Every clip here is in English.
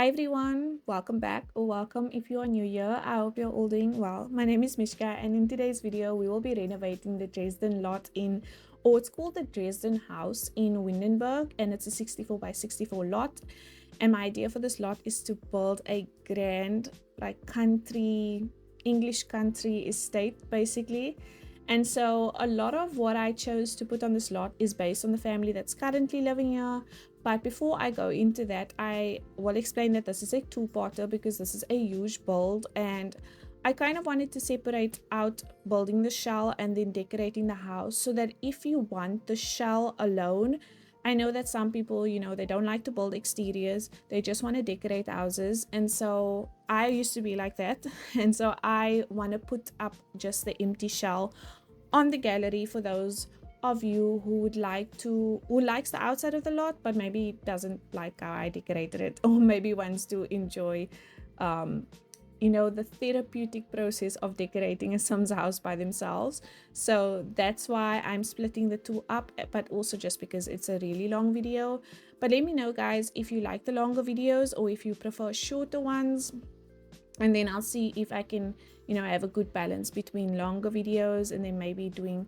Hi everyone, welcome back or welcome if you are new here. I hope you're all doing well. My name is Mishka and in today's video we will be renovating the Dresden lot or it's called the Dresden house in Windenburg, and it's a 64 by 64 lot. And my idea for this lot is to build a grand English country estate basically. And so a lot of what I chose to put on this lot is based on the family that's currently living here. But before I go into that, I will explain that this is a two-parter because this is a huge build, and I kind of wanted to separate out building the shell and then decorating the house, so that if you want the shell alone, I know that some people, they don't like to build exteriors, they just want to decorate houses. And so I used to be like that. And so I want to put up just the empty shell on the gallery for those of you who likes the outside of the lot but maybe doesn't like how I decorated it, or maybe wants to enjoy the therapeutic process of decorating a Sims house by themselves. So that's why I'm splitting the two up, but also just because it's a really long video. But let me know, guys, if you like the longer videos or if you prefer shorter ones, and then I'll see if I can have a good balance between longer videos and then maybe doing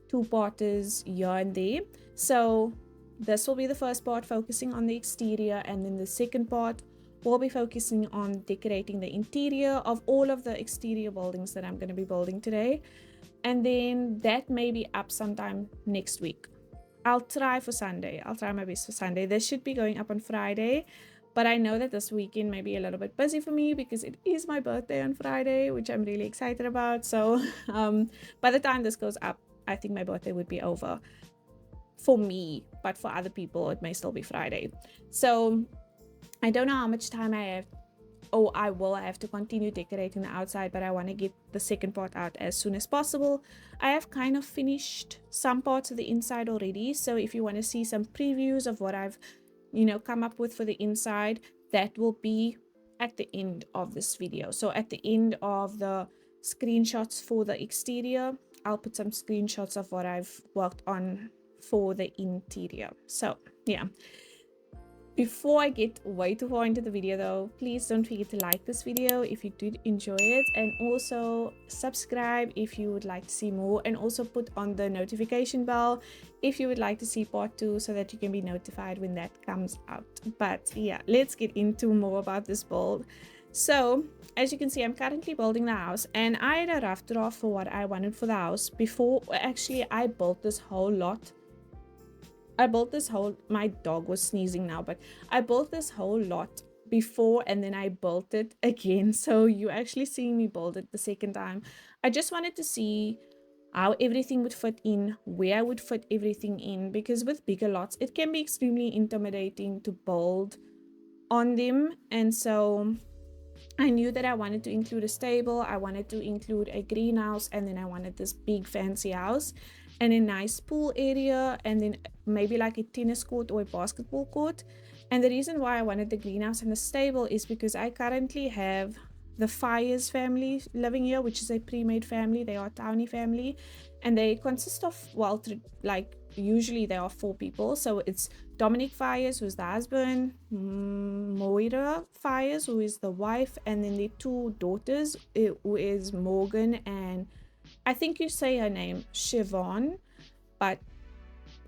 two-parters here and there. So this will be the first part, focusing on the exterior, and then the second part will be focusing on decorating the interior of all of the exterior buildings that I'm going to be building today. And then that may be up sometime next week. I'll try my best for Sunday. This should be going up on Friday, but I know that this weekend may be a little bit busy for me because it is my birthday on Friday, which I'm really excited about. So by the time this goes up, I think my birthday would be over for me, but for other people it may still be Friday. So I don't know how much time I have. I will have to continue decorating the outside, but I want to get the second part out as soon as possible. I have kind of finished some parts of the inside already, so if you want to see some previews of what I've come up with for the inside, that will be at the end of this video. So at the end of the screenshots for the exterior, I'll put some screenshots of what I've worked on for the interior. So yeah, before I get way too far into the video though, please don't forget to like this video if you did enjoy it, and also subscribe if you would like to see more, and also put on the notification bell if you would like to see part 2 so that you can be notified when that comes out. But yeah, let's get into more about this build. So as you can see, I'm currently building the house, and I had a rough draft for what I wanted for the house before. Actually, I built this whole lot. My dog was sneezing now, but I built this whole lot before and then I built it again. So you actually seeing me build it the second time. I just wanted to see how everything would fit in, where I would fit everything in, because with bigger lots, it can be extremely intimidating to build on them. And so I knew that I wanted to include a stable, I wanted to include a greenhouse, and then I wanted this big fancy house and a nice pool area, and then maybe like a tennis court or a basketball court. And the reason why I wanted the greenhouse and the stable is because I currently have the Fires family living here, which is a pre-made family. They are a townie family, and they consist of, well, usually there are 4 people. So it's Dominic Fires, who's the husband, Moira Fires, who is the wife, and then the 2 daughters, who is Morgan and I think you say her name Siobhan, but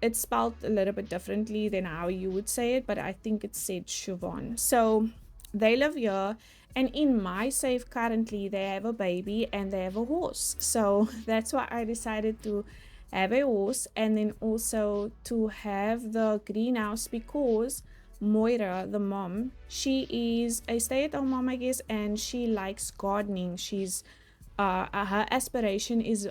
it's spelled a little bit differently than how you would say it, but I think it's said Siobhan. So they live here, and in my save currently they have a baby and they have a horse. So that's why I decided to have a horse, and then also to have the greenhouse, because Moira, the mom, she is a stay-at-home mom, I guess, and she likes gardening. She's her aspiration is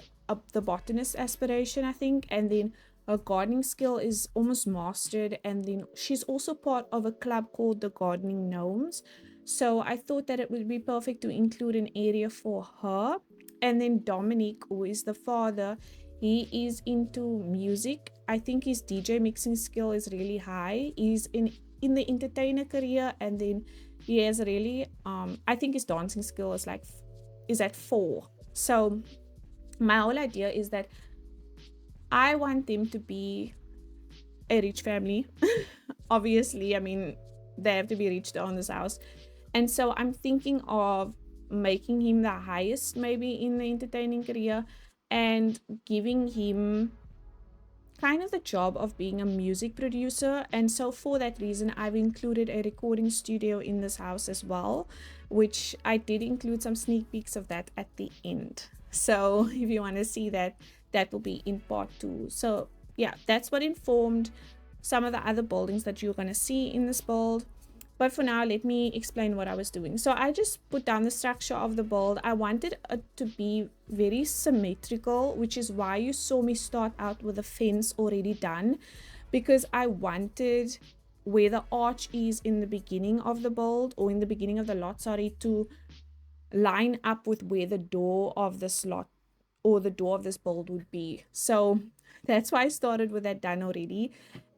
the botanist aspiration, I think, and then her gardening skill is almost mastered, and then she's also part of a club called the Gardening Gnomes. So I thought that it would be perfect to include an area for her. And then Dominic, who is the father, he is into music. I think his DJ mixing skill is really high. He's in the entertainer career, and then he has really I think his dancing skill is at 4. So my whole idea is that I want them to be a rich family. Obviously, I mean, they have to be reached on this house. And so I'm thinking of making him the highest maybe in the entertaining career, and giving him kind of the job of being a music producer. And so for that reason, I've included a recording studio in this house as well, which I did include some sneak peeks of that at the end. So if you want to see that, that will be in part 2. So yeah, that's what informed some of the other buildings that you're going to see in this build. But for now, let me explain what I was doing. So I just put down the structure of the build. I wanted it to be very symmetrical, which is why you saw me start out with a fence already done, because I wanted where the arch is in the beginning of the build, or in the beginning of the lot, sorry, to line up with where the door of this lot or the door of this build would be. So that's why I started with that done already,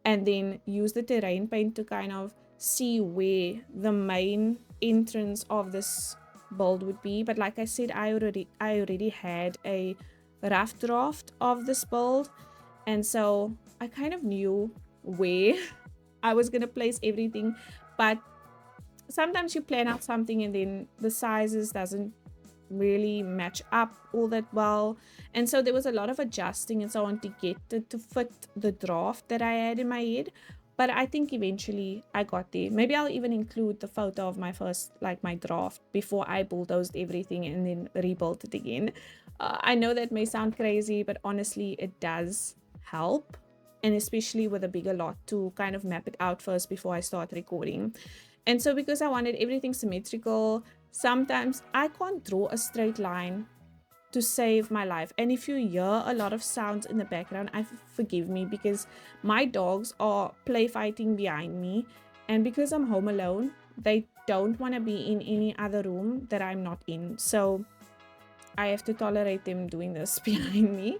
and then use the terrain paint to kind of see where the main entrance of this build would be. But like I said, I already had a rough draft of this build, and so I kind of knew where I was gonna place everything. But sometimes you plan out something and then the sizes doesn't really match up all that well, and so there was a lot of adjusting and so on to get it to fit the draft that I had in my head. But I think eventually I got there. Maybe I'll even include the photo of my first, like my draft, before I bulldozed everything and then rebuilt it again. I know that may sound crazy, but honestly it does help, and especially with a bigger lot, to kind of map it out first before I start recording. And so because I wanted everything symmetrical, sometimes I can't draw a straight line to save my life. And if you hear a lot of sounds in the background, forgive me, because my dogs are play fighting behind me, and because I'm home alone, they don't want to be in any other room that I'm not in, so I have to tolerate them doing this behind me.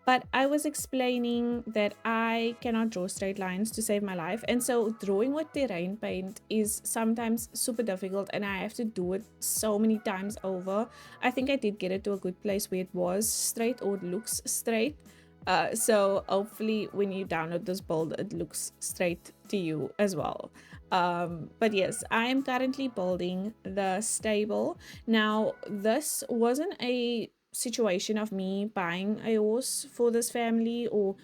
But I was explaining that I cannot draw straight lines to save my life. And so drawing with terrain paint is sometimes super difficult, and I have to do it so many times over. I think I did get it to a good place where it was straight, or it looks straight. So hopefully when you download this build, it looks straight to you as well. But yes, I am currently building the stable. Now, this wasn't a situation of me buying a horse for this family, or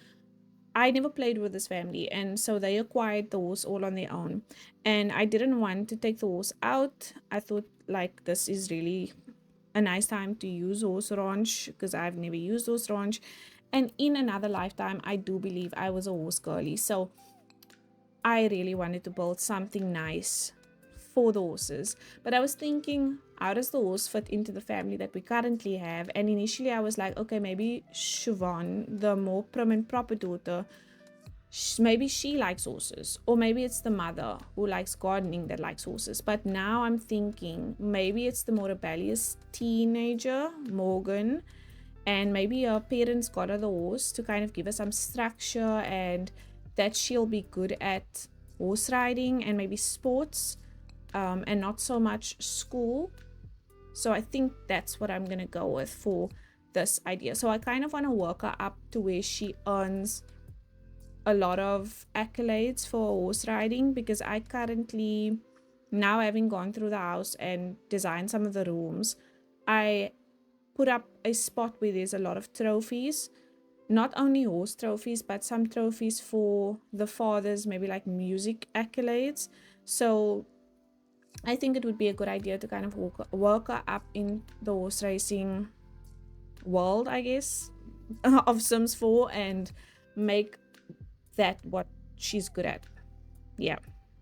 I never played with this family, and so they acquired the horse all on their own, and I didn't want to take the horse out. I thought, like, this is really a nice time to use horse ranch, because I've never used horse ranch, and in another lifetime I do believe I was a horse girly, so I really wanted to build something nice for the horses. But I was thinking, how does the horse fit into the family that we currently have? And initially I was like, okay, maybe Siobhan, the more prim and proper daughter, maybe she likes horses, or maybe it's the mother who likes gardening that likes horses. But now I'm thinking maybe it's the more rebellious teenager, Morgan, and maybe her parents got her the horse to kind of give her some structure, and that she'll be good at horse riding and maybe sports, and not so much school. So I think that's what I'm gonna go with for this idea. So I kind of want to work her up to where she earns a lot of accolades for horse riding, because I currently, now having gone through the house and designed some of the rooms, I put up a spot where there's a lot of trophies, not only horse trophies, but some trophies for the fathers, maybe like music accolades. So I think it would be a good idea to kind of work her up in the horse racing world, I guess, of Sims 4, and make that what she's good at. Yeah,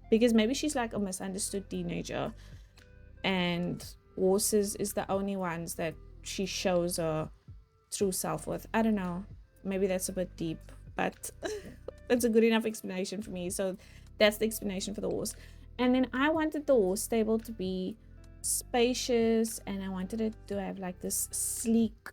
because maybe she's like a misunderstood teenager, and horses is the only ones that she shows her true self with. I don't know, maybe that's a bit deep, but it's a good enough explanation for me. So that's the explanation for the horse. And then I wanted the horse stable to be spacious, and I wanted it to have like this sleek,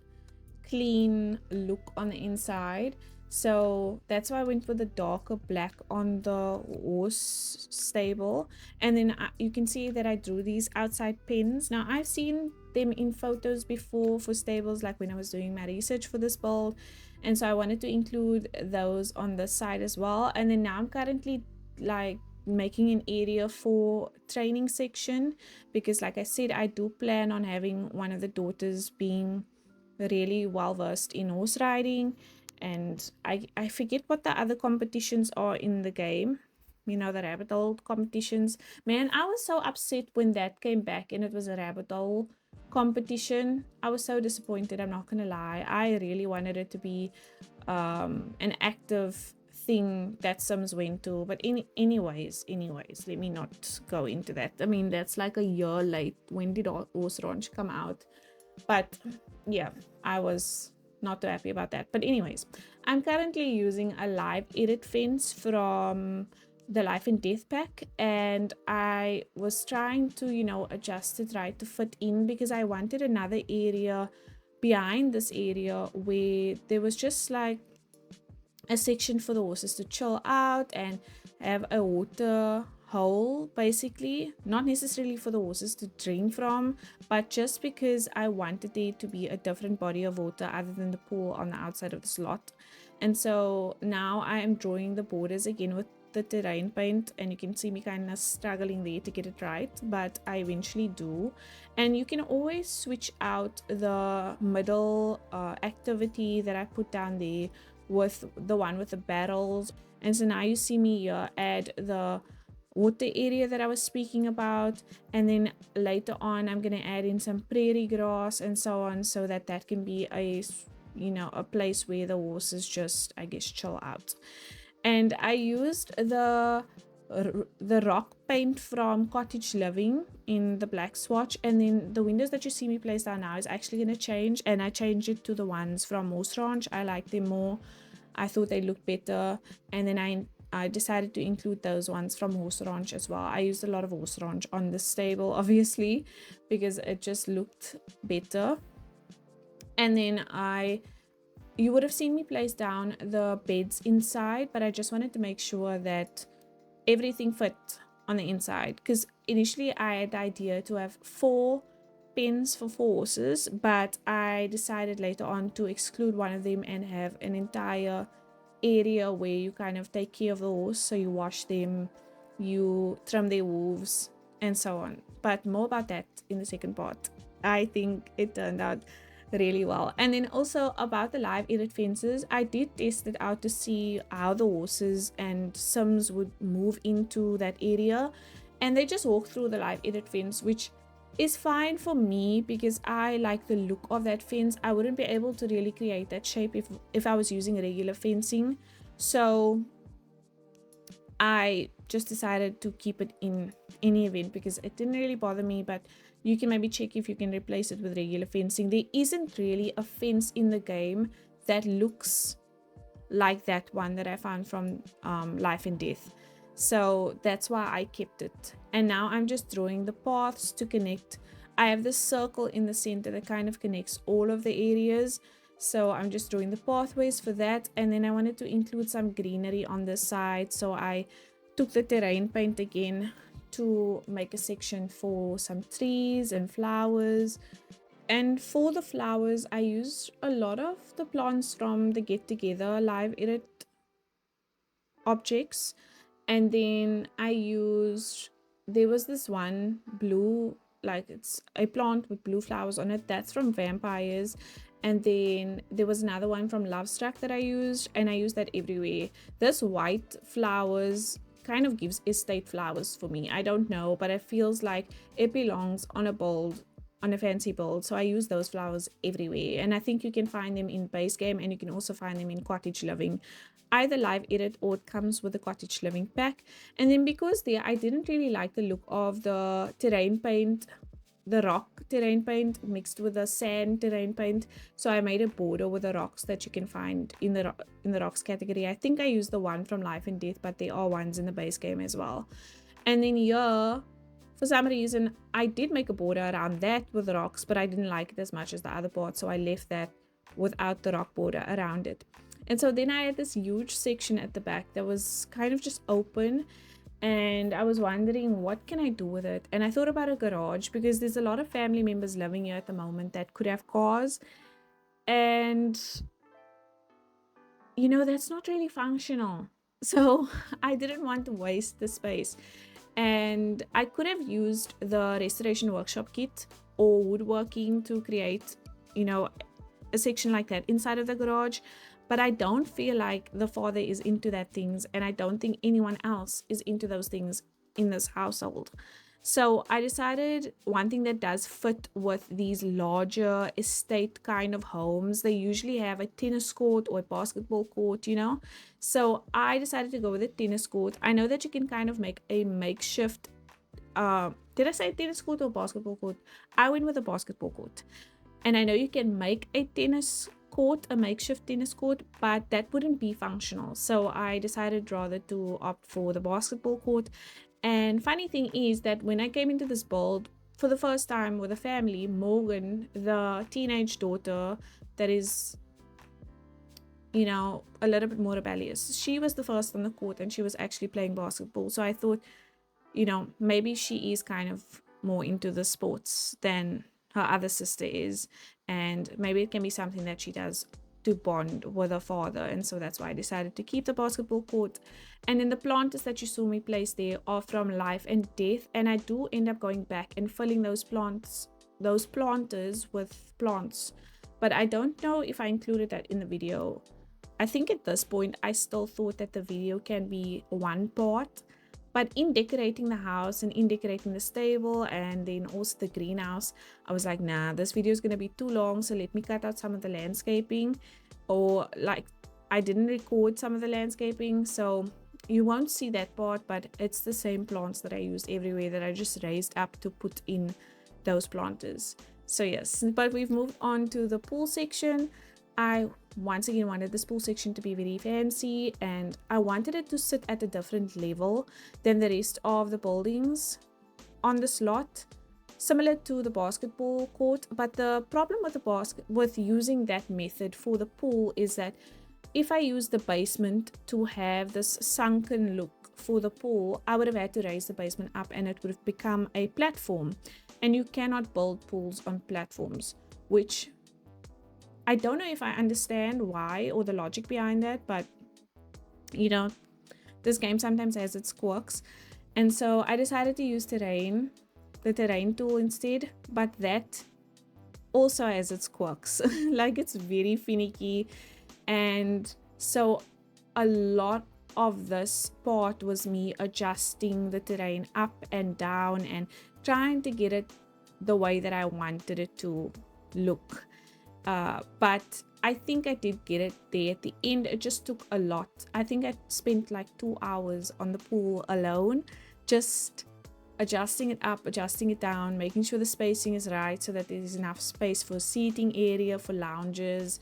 clean look on the inside. So that's why I went with the darker black on the horse stable. And then you can see that I drew these outside pins. Now I've seen them in photos before for stables, like when I was doing my research for this build, and so I wanted to include those on the side as well. And then now I'm currently like making an area for training section, because like I said, I do plan on having one of the daughters being really well versed in horse riding. And I forget what the other competitions are in the game, you know, the rabbit hole competitions. Man, I was so upset when that came back and it was a rabbit hole competition. I was so disappointed, I'm not gonna lie. I really wanted it to be an active thing that Sims went to. But anyways, let me not go into that. I mean, that's like a year late. When did Horse Ranch come out? But yeah, I was not too happy about that. But anyways, I'm currently using a live edit fence from the Life and Death pack, and I was trying to, you know, adjust it right to fit in, because I wanted another area behind this area where there was just like a section for the horses to chill out and have a water hole, basically, not necessarily for the horses to drink from, but just because I wanted there to be a different body of water other than the pool on the outside of the slot. And so now I am drawing the borders again with the terrain paint, and you can see me kind of struggling there to get it right, but I eventually do. And you can always switch out the middle activity that I put down there with the one with the barrels. And so now you see me here add the water area that I was speaking about, and then later on I'm going to add in some prairie grass and so on, so that that can be a, you know, a place where the horses just, I guess, chill out. And I used the rock paint from Cottage Living in the black swatch, and then the windows that you see me place down now is actually going to change, and I changed it to the ones from Horse Ranch. I like them more. I thought they looked better, and then I decided to include those ones from Horse Ranch as well. I used a lot of Horse Ranch on this stable, obviously, because it just looked better. And then you would have seen me place down the beds inside, but I just wanted to make sure that everything fit on the inside, because initially I had the idea to have 4 pens for 4 horses, but I decided later on to exclude one of them and have an entire area where you kind of take care of the horse. So you wash them, you trim their hooves, and so on. But more about that in the second part. I think it turned out really well. And then also about the live edit fences, I did test it out to see how the horses and Sims would move into that area, and they just walk through the live edit fence, which is fine for me because I like the look of that fence. I wouldn't be able to really create that shape if I was using regular fencing, so I just decided to keep it in any event because it didn't really bother me. But you can maybe check if you can replace it with regular fencing. There isn't really a fence in the game that looks like that one that I found from Life and Death, so that's why I kept it. And now I'm just drawing the paths to connect. I have this circle in the center that kind of connects all of the areas, so I'm just drawing the pathways for that. And then I wanted to include some greenery on this side, so I took the terrain paint again to make a section for some trees and flowers. And for the flowers, I used a lot of the plants from the Get Together live edit objects. And then I used, there was this one blue, like it's a plant with blue flowers on it, that's from Vampires. And then there was another one from Lovestruck that I used, and I used that everywhere. This white flowers kind of gives estate flowers for me. I don't know, but it feels like it belongs on a build, on a fancy build. So I use those flowers everywhere, and I think you can find them in base game, and you can also find them in Cottage Living, either live edit or it comes with the Cottage Living pack. And then because there I didn't really like the look of the terrain paint, the rock terrain paint mixed with the sand terrain paint, so I made a border with the rocks that you can find in the rocks category. I think I used the one from Life and Death, but there are ones in the base game as well. And then here, for some reason, I did make a border around that with rocks, but I didn't like it as much as the other part, so I left that without the rock border around it. And so then I had this huge section at the back that was kind of just open, and I was wondering what can I do with it. And I thought about a garage because there's a lot of family members living here at the moment that could have cars, and you know, that's not really functional. So I didn't want to waste the space, and I could have used the restoration workshop kit or woodworking to create, you know, a section like that inside of the garage, but I don't feel like the father is into that things, and I don't think anyone else is into those things in this household. So I decided one thing that does fit with these larger estate kind of homes, they usually have a tennis court or a basketball court, you know. So I decided to go with a tennis court. I know that you can kind of make a makeshift, did I say tennis court or basketball court? I went with a basketball court. And I know you can make a tennis court, a makeshift tennis court, but that wouldn't be functional. So I decided rather to opt for the basketball court. And funny thing is that when I came into this build for the first time with a family, Morgan, the teenage daughter that is, you know, a little bit more rebellious, she was the first on the court and she was actually playing basketball. So I thought, you know, maybe she is kind of more into the sports than her other sister is, and maybe it can be something that she does to bond with her father. And so that's why I decided to keep the basketball court. And then the planters that you saw me place there are from Life and Death, and I do end up going back and filling those planters with plants, but I don't know if I included that in the video. I think at this point I still thought that the video can be one part, but in decorating the house and in decorating the stable and then also the greenhouse, I was like, nah, this video is going to be too long, so let me cut out some of the landscaping. Or like, I didn't record some of the landscaping, so you won't see that part, but it's the same plants that I used everywhere that I just raised up to put in those planters. So yes, but we've moved on to the pool section. I once again wanted this pool section to be very fancy, and I wanted it to sit at a different level than the rest of the buildings on this lot, similar to the basketball court. But the problem with using that method for the pool is that if I use the basement to have this sunken look for the pool, I would have had to raise the basement up and it would have become a platform, and you cannot build pools on platforms, which I don't know if I understand why or the logic behind that, but you know, this game sometimes has its quirks. And so I decided to use the terrain tool instead, but that also has its quirks. Like, it's very finicky, and so a lot of this part was me adjusting the terrain up and down and trying to get it the way that I wanted it to look. But I think I did get it there at the end. It just took a lot. I think I spent like 2 hours on the pool alone, just adjusting it up, adjusting it down, making sure the spacing is right so that there's enough space for seating area, for lounges.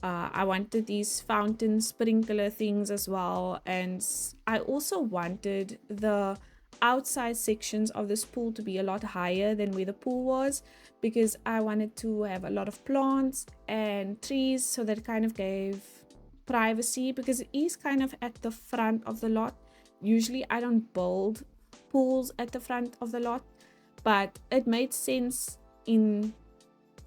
I wanted these fountain sprinkler things as well, and I also wanted the outside sections of this pool to be a lot higher than where the pool was, because I wanted to have a lot of plants and trees, so that kind of gave privacy, because it is kind of at the front of the lot. Usually I don't build pools at the front of the lot, but it made sense in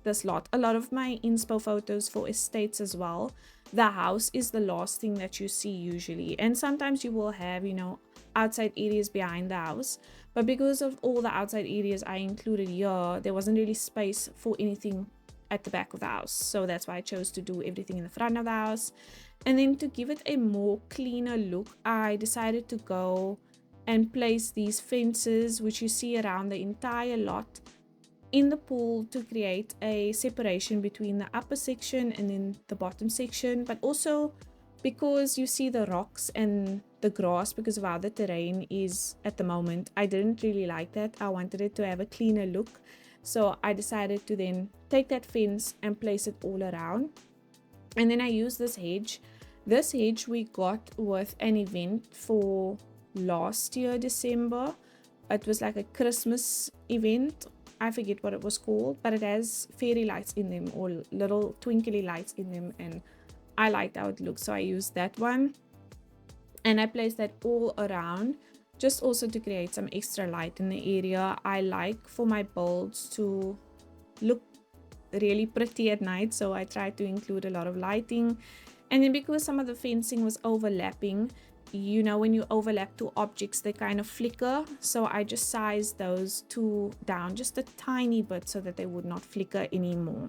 this lot. A lot of my inspo photos for estates as well, the house is the last thing that you see usually, and sometimes you will have, you know, outside areas behind the house, but because of all the outside areas I included here, there wasn't really space for anything at the back of the house. So that's why I chose to do everything in the front of the house. And then to give it a more cleaner look, I decided to go and place these fences, which you see around the entire lot, in the pool to create a separation between the upper section and then the bottom section. But also because you see the rocks and the grass, because of how the terrain is at the moment, I didn't really like that. I wanted it to have a cleaner look, so I decided to then take that fence and place it all around. And then I used this hedge we got with an event for last year December. It was like a Christmas event, I forget what it was called, but it has fairy lights in them, or little twinkly lights in them, and I liked how it looked, so I used that one. And I placed that all around, just also to create some extra light in the area. I like for my builds to look really pretty at night, so I tried to include a lot of lighting. And then because some of the fencing was overlapping, you know, when you overlap two objects, they kind of flicker. So I just sized those two down just a tiny bit so that they would not flicker anymore.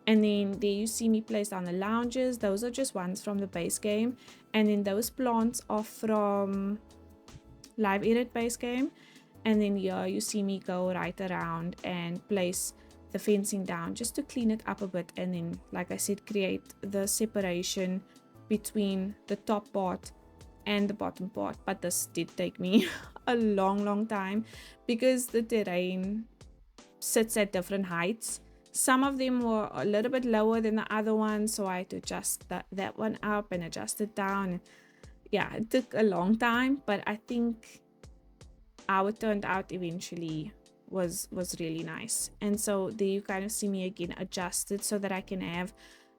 And then there you see me place down the lounges. Those are just ones from the base game. And then those plants are from live edit base game. And then here you see me go right around and place the fencing down just to clean it up a bit. And then, like I said, create the separation between the top part and the bottom part. But this did take me a long time because the terrain sits at different heights. Some of them were a little bit lower than the other one, so I had to adjust that one up and adjust it down. Yeah, it took a long time, but I think how it turned out eventually was really nice. And so there you kind of see me again adjust it so that I can have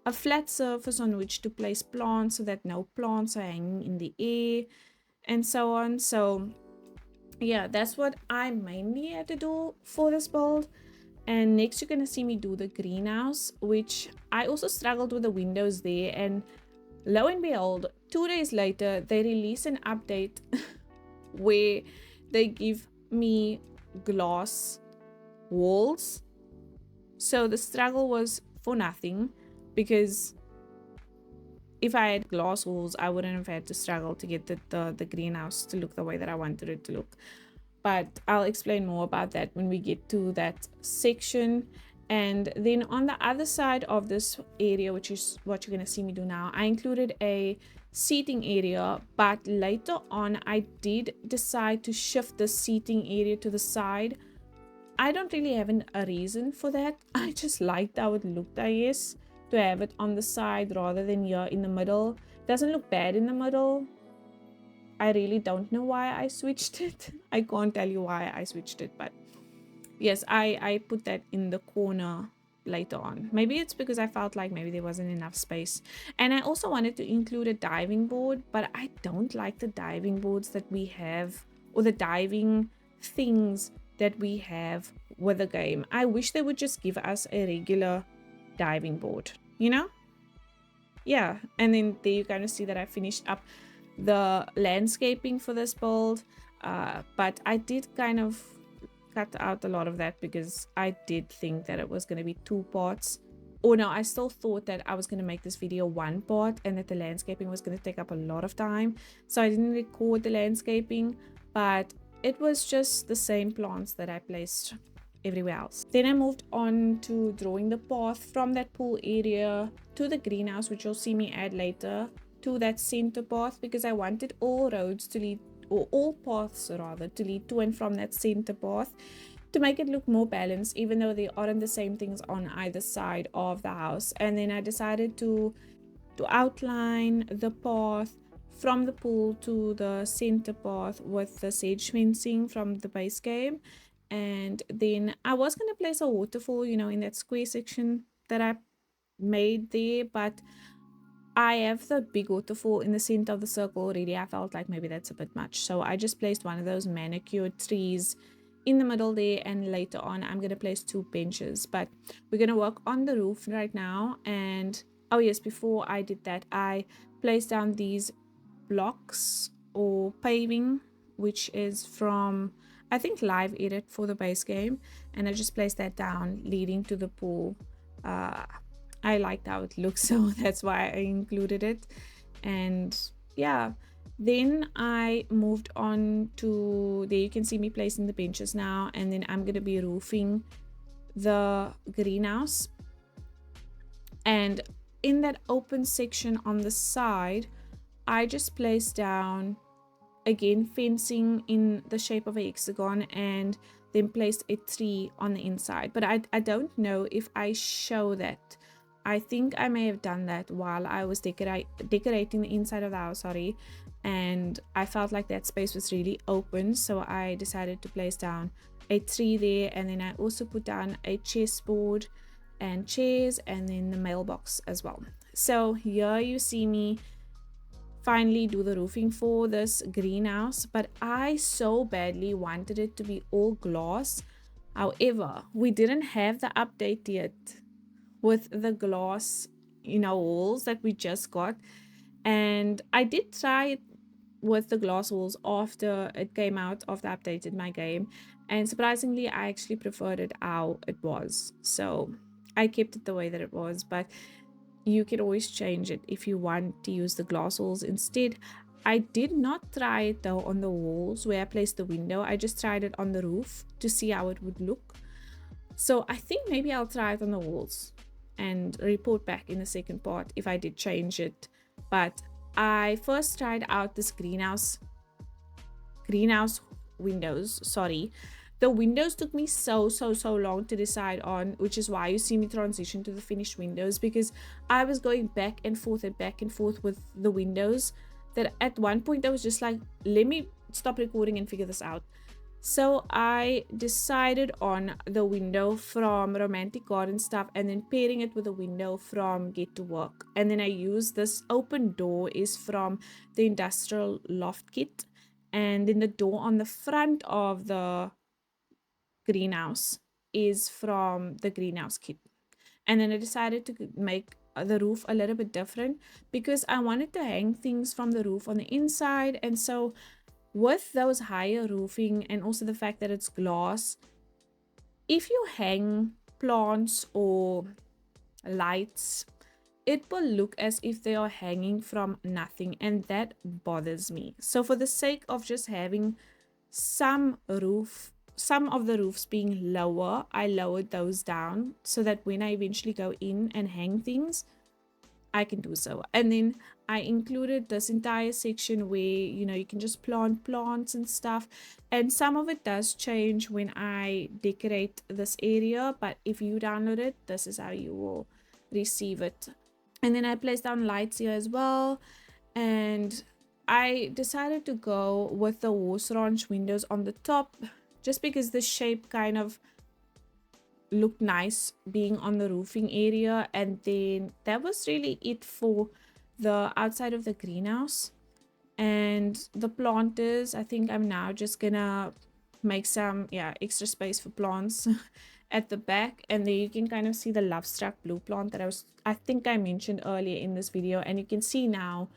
a flat surface on which to place plants so that no plants are hanging in the air and so on. So yeah, that's what I mainly had to do for this build. And next you're gonna see me do the greenhouse, which I also struggled with the windows there, and lo and behold, 2 days later they release an update where they give me glass walls. So the struggle was for nothing, because if I had glass walls I wouldn't have had to struggle to get the greenhouse to look the way that I wanted it to look. But I'll explain more about that when we get to that section. And then on the other side of this area, which is what you're going to see me do now, I included a seating area, but later on I did decide to shift the seating area to the side. I don't really have a reason for that. I just liked how it looked, I guess, to have it on the side rather than here in the middle. Doesn't look bad in the middle. I really don't know why I switched it. I can't tell you why I switched it, but yes, I put that in the corner later on. Maybe it's because I felt like maybe there wasn't enough space. And I also wanted to include a diving board, but I don't like the diving boards that we have, or the diving things that we have with the game. I wish they would just give us a regular diving board, you know? Yeah, and then there you kind of see that I finished up the landscaping for this build, but I did kind of cut out a lot of that because I did think that it was going to be 2 parts. Or no, I still thought that I was going to make this video 1 part and that the landscaping was going to take up a lot of time, so I didn't record the landscaping, but it was just the same plants that I placed everywhere else. Then I moved on to drawing the path from that pool area to the greenhouse, which you'll see me add later, to that center path, because I wanted all roads to lead, or all paths rather, to lead to and from that center path to make it look more balanced, even though there aren't the same things on either side of the house. And then I decided to outline the path from the pool to the center path with the sedge fencing from the base game. And then I was going to place a waterfall, you know, in that square section that I made there, but I have the big waterfall in the center of the circle already. I felt like maybe that's a bit much, so I just placed one of those manicured trees in the middle there, and later on I'm going to place 2 benches. But we're going to work on the roof right now. And oh yes, before I did that, I placed down these blocks or paving, which is from, I think, live edit for the base game, and I just placed that down leading to the pool. I liked how it looks, so that's why I included it. And yeah, then I moved on to there. You can see me placing the benches now, and then I'm going to be roofing the greenhouse. And in that open section on the side, I just placed down, again, fencing in the shape of a hexagon, and then placed a tree on the inside. But I don't know if I show that. I think I may have done that while I was decorating the inside of the house, sorry, and I felt like that space was really open, so I decided to place down a tree there. And then I also put down a chessboard and chairs, and then the mailbox as well. So here you see me finally do the roofing for this greenhouse, but I so badly wanted it to be all glass. However, we didn't have the update yet with the glass, you know, walls that we just got, and I did try it with the glass walls after it came out, after I updated my game, and surprisingly I actually preferred it how it was, so I kept it the way that it was. But you can always change it if you want to use the glass walls instead. I did not try it though on the walls where I placed the window. I just tried it on the roof to see how it would look. So I think maybe I'll try it on the walls and report back in the second part if I did change it. But I first tried out this greenhouse windows. Sorry, the windows took me so long to decide on, which is why you see me transition to the finished windows, because I was going back and forth with the windows, that at one point I was just like, let me stop recording and figure this out. So I decided on the window from Romantic Garden Stuff and then pairing it with a window from Get to Work. And then I used this open door is from the Industrial Loft Kit. And then the door on the front of the greenhouse is from the Greenhouse Kit. And then I decided to make the roof a little bit different because I wanted to hang things from the roof on the inside. And so with those higher roofing and also the fact that it's glass, if you hang plants or lights, it will look as if they are hanging from nothing, and that bothers me. So for the sake of just having some of the roofs being lower, I lowered those down so that when I eventually go in and hang things, I can do so. And then I included this entire section where, you know, you can just plant plants and stuff. And some of it does change when I decorate this area, but if you download it, this is how you will receive it. And then I placed down lights here as well. And I decided to go with the horse ranch windows on the top, just because the shape kind of looked nice being on the roofing area. And then that was really it for the outside of the greenhouse. And the planters, I think I'm now just gonna make some extra space for plants at the back. And there you can kind of see the Love Struck blue plant that I think I mentioned earlier in this video. And you can see now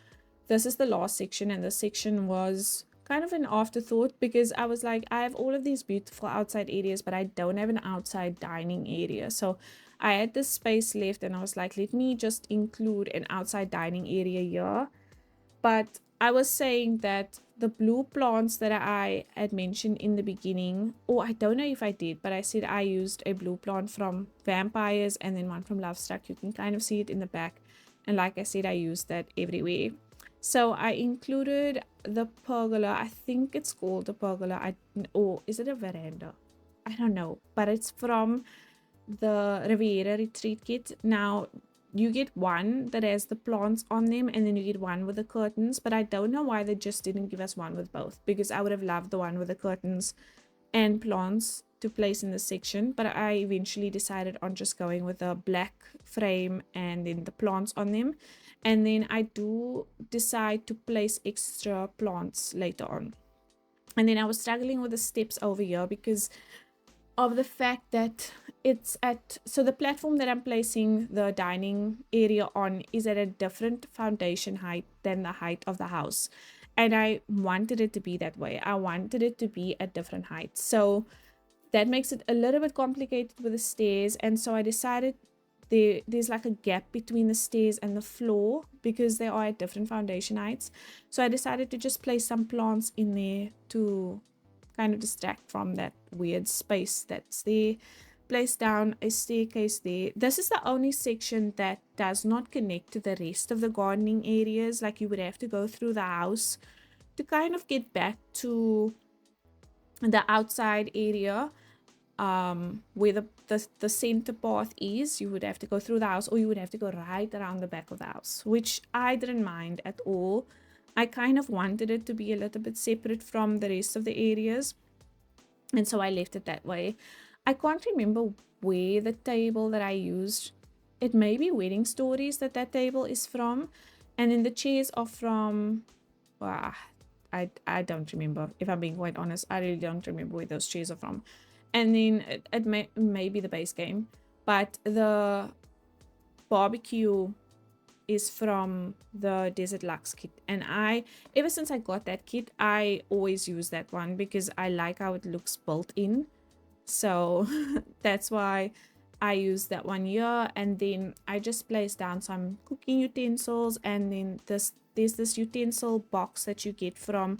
this is the last section, and this section was kind of an afterthought because I was like, I have all of these beautiful outside areas, but I don't have an outside dining area. So I had this space left and I was like, let me just include an outside dining area here. But I was saying that the blue plants that I had mentioned in the beginning, or I don't know if I did, but I said I used a blue plant from Vampires and then one from Love Struck. You can kind of see it in the back. And like I said, I used that everywhere. So I included the pergola. I think it's called a pergola. Or is it a veranda? I don't know. But it's from the Riviera Retreat Kit. Now, you get one that has the plants on them, and then you get one with the curtains. But I don't know why they just didn't give us one with both, because I would have loved the one with the curtains and plants to place in this section. But I eventually decided on just going with a black frame and then the plants on them. And then I do decide to place extra plants later on. And then I was struggling with the steps over here because of the fact that so the platform that I'm placing the dining area on is at a different foundation height than the height of the house. And I wanted it to be that way. I wanted it to be at different heights. So that makes it a little bit complicated with the stairs. And so I decided there's like a gap between the stairs and the floor because they are at different foundation heights. So I decided to just place some plants in there to kind of distract from that weird space that's there. Place down a staircase there. This is the only section that does not connect to the rest of the gardening areas. Like you would have to go through the house to kind of get back to the outside area where the center path is. You would have to go through the house, or you would have to go right around the back of the house, which I didn't mind at all. I kind of wanted it to be a little bit separate from the rest of the areas, and so I left it that way. I can't remember where the table that I used, it may be Wedding Stories that table is from, and then the chairs are from, well, I don't remember. If I'm being quite honest, I really don't remember where those chairs are from. And then it may be the base game, but the barbecue is from the Desert Luxe kit, and ever since I got that kit, I always use that one because I like how it looks built in. So that's why I use that one here. And then I just place down some cooking utensils, and then there's this utensil box that you get from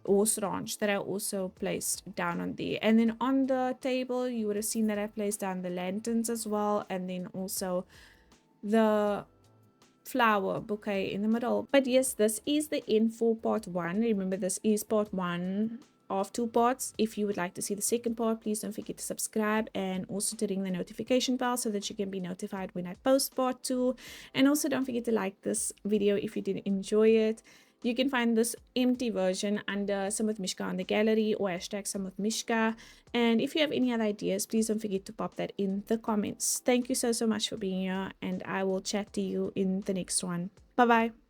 Ranch that I also placed down on there. And then on the table you would have seen that I placed down the lanterns as well, and then also the flower bouquet in the middle. But yes, this is the end for part 1. Remember, this is part 1 of 2 parts. If you would like to see the second part, please don't forget to subscribe and also to ring the notification bell so that you can be notified when I post part 2. And also don't forget to like this video if you did enjoy it. You can find this empty version under SimWithMishka on the gallery, or hashtag SimWithMishka. And if you have any other ideas, please don't forget to pop that in the comments. Thank you so much for being here, and I will chat to you in the next one. Bye bye.